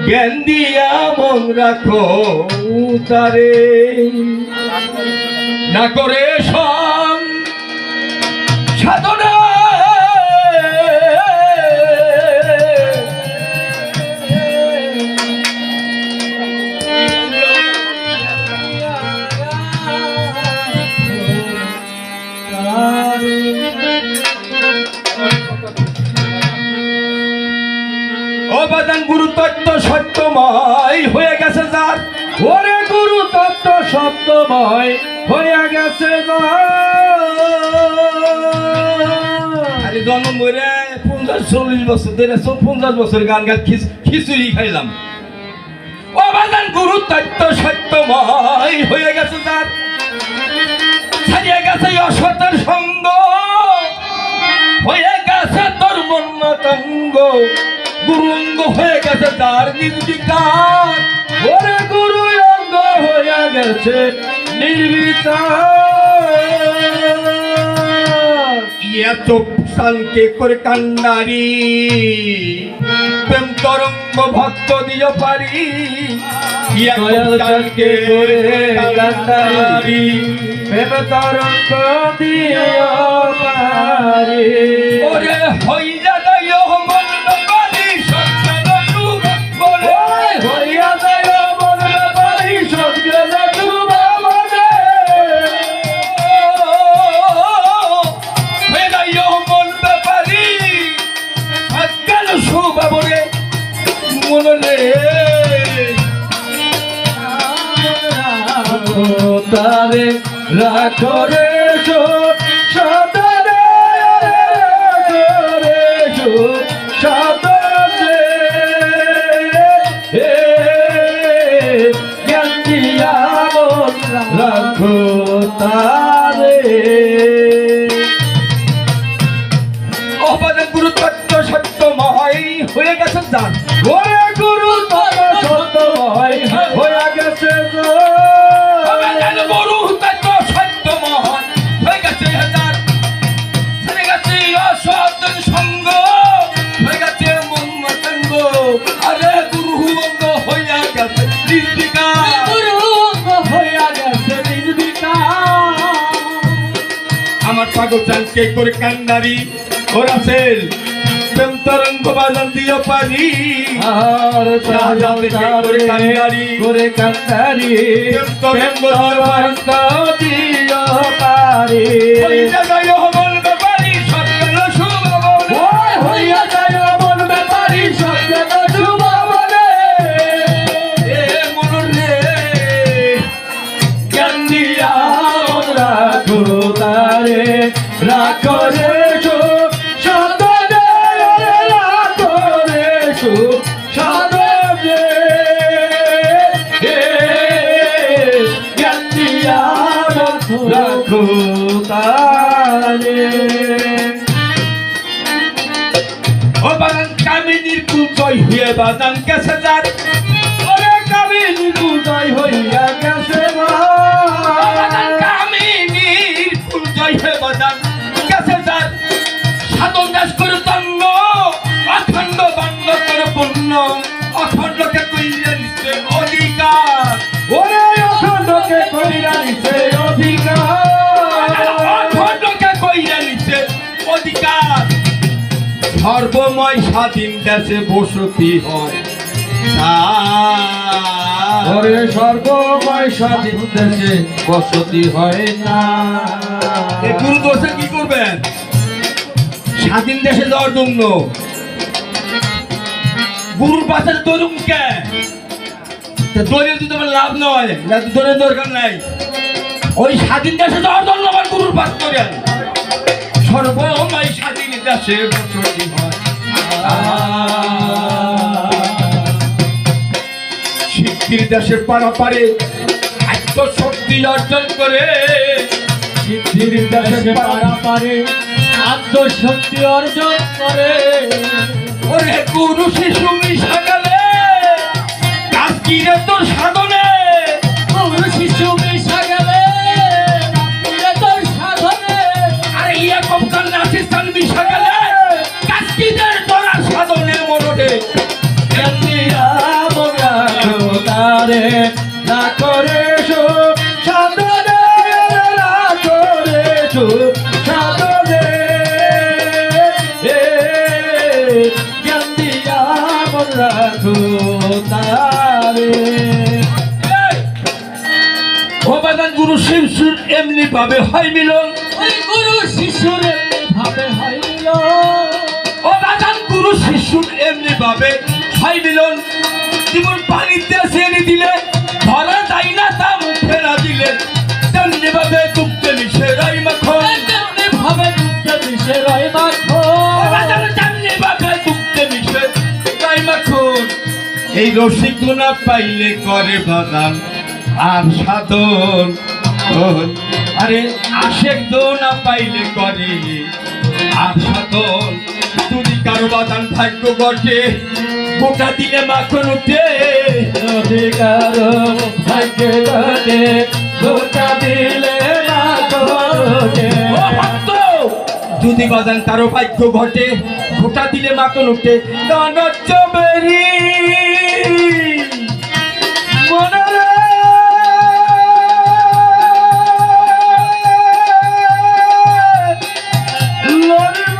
জ্ঞান দিয়া মন রাখো তারে না করে সাধনা অবাদান গুরু তত্ত্ব সত্যময় হয়ে গেছে যার ওরে গুরু তত্ত্ব সত্যময় হয়ে গেছে আরে জন্ম মরে 50-40 বছর ধরে 50 বছর গান গান খিচুড়ি খাইলাম। অবাদান গুরু তত্ত্ব সত্যময় হয়ে গেছে যার ছাড়িয়ে গেছে অসতের সঙ্গ হয়ে গেছে তোর মন্নতঙ্গ গুরু অঙ্গ হয়ে গেছে তার নির্বিকার ওরে গুরু অঙ্গ হয়ে গেছে নির্বিকার এত শান্তি করে কান্নারি প্রেম তরঙ্গ ভক্ত দিও পারি শান্তি করে কান্নারি প্রেম তরঙ্গ দিও পারি ওরে হইয়া যায় মন তারে রাখো রে সদরে রে সদরে জ্ঞান দিয়া রাখো তারে অবাধ গুরু তত্ত্ব সত্যময় হয়ে গেছে জান ওরে গুরু তত্ত্ব সত্যময় হয়ে গেছে আমার পাগল চানকে করে কান্নারি ওরা সেল প্রেম তরঙ্গ বাজান দিও পারি আর করে কান্নারি প্রেম তরঙ্গ দিও পারি হইয়া যায় মন ব্যাপারি সত্যের শুভ বলে হইয়া যায় মন ব্যাপারি সত্যের শুভ বলে এ মন রে জ্ঞান দিয়া রাখো তারে রাখো রে সদরে রাখো রে সদরে জ্ঞান দিয়া রাখো তারে ও বাগান কামিনীর কুজয় হয়ে বাদান গেছে যার ওরে কামিনীর কুজয় হইয়া গেছে কামিনীর কুজয় হয়ে বাদান গেছে যার সাধন দাস করে তন্ন অখণ্ড বন্ধ করে পূর্ণ অখণ্ডকে কইরা নিচ্ছে অধিকার ওরে অখণ্ডকে কইরা নিচ্ছে অধিকার অখণ্ডকে কইরা নিচ্ছে অধিকার সর্বময় স্বাধীন দেশে বসতি হয় ওরে সর্বময় স্বাধীন দেশে বসতি হয় না গুরু দোষে কি করবেন স্বাধীন দেশে যাওয়ার জন্য গুরুর পাশে তরুণ কে দলীয় যদি তোমার লাভ নয় দলের দরকার নাই ওই স্বাধীন দেশে যাওয়ার জন্য আমার গুরুর পাশ করেন সর্বময় স্বাধীন দেশে বসতি হয় সিদ্ধির দেশের পারাপারে আত্মশক্তি অর্জন করে সিদ্ধির দেশের পারাপারে আত্মশক্তি অর্জন করে ওরে গুরু শিশু মিশা গেলে কাজ কি রে তোর সাধনে গুরু শিশু মিশা গেলে তোর সাধনে আরে ইয়া কবকান নাসিস্তান মিশা গেলে কাজ কি রে তোর সাধনে মনতে জ্ঞান দিয়া না করে সাধনে না করে সাধনে জ্ঞান দিয়া মন রাখো তারে। ও বাজান গুরু শিষ্যুর এমনি ভাবে হয় মিলন, ওই গুরু শিষ্যুর ভাবে হইল, ও বাজান গুরু শিষ্যুর এমনি ভাবে হয় মিলন। জীবন পানিতে ছেড়ে দিলে ধরা যায় না, তা মুখে না দিলে তেমনি ভাবে দুঃখে মিশে রাই মাখন, তেমনি ভাবে দুঃখে মিশে রয় মাখো, ও বাজান তেমনি ভাবে দুঃখে মিশে রাই মাখন। এই রসিক না পাইলে করে বাজান আর সাধন, আরে আশেক না পাইলে করে আর সাধন। তুমি কারো বাজান ভাগ্য গঠে গোটা দিলে মাখন উঠে, অধিকার ভাগ্যে ঘটে গোটা দিলে মাখো ঘটে। ও ভক্ত, যদি বাজান কারো ভাগ্য ঘটে গোটা দিলে মাখন উঠে। নচ্চবেরি মনরে লড়িব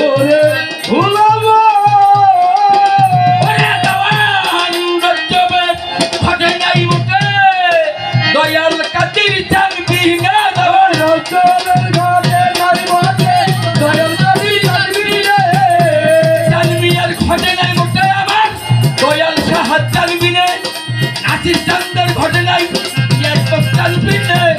ওরে ভুলাব ওরে দেওয়ান নচ্চবে ঘটে নাই উঠে, দয়াল কাতির চাকবি না দেওয়ান। নচলের ঘরে নাই বসে দয়াল নবী চাকরি রে, চাকবি আর ঘটে নাই উঠে আমার, দয়াল সাহায্য চাকবি নে। নাচির চান্দের ঘটে নাই, চাকবি নেই।